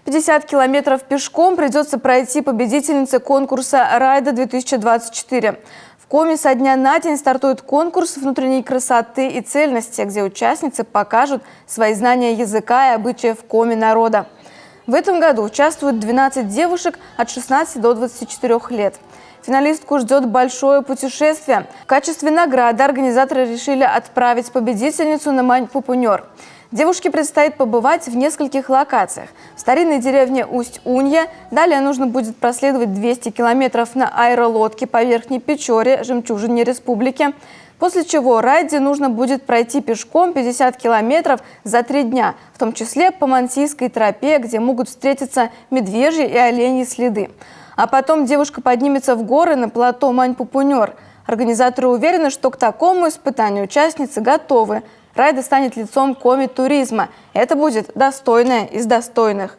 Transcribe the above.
50 километров пешком придется пройти победительнице конкурса «Райда-2024». В Коми со дня на день стартует конкурс внутренней красоты и цельности, где участницы покажут свои знания языка и обычаев Коми народа. В этом году участвуют 12 девушек от 16 до 24 лет. Финалистку ждет большое путешествие. В качестве награды организаторы решили отправить победительницу на Мань-Пупунер. Девушке предстоит побывать в нескольких локациях. В старинной деревне Усть-Унья. Далее нужно будет проследовать 200 километров на аэролодке по Верхней Печоре, жемчужине республики. После чего райде нужно будет пройти пешком 50 километров за 3 дня, в том числе по Мансийской тропе, где могут встретиться медвежьи и оленьи следы. А потом девушка поднимется в горы на плато Мань-Пупунер. Организаторы уверены, что к такому испытанию участницы готовы. Райда станет лицом Коми-туризма. Это будет достойное из достойных.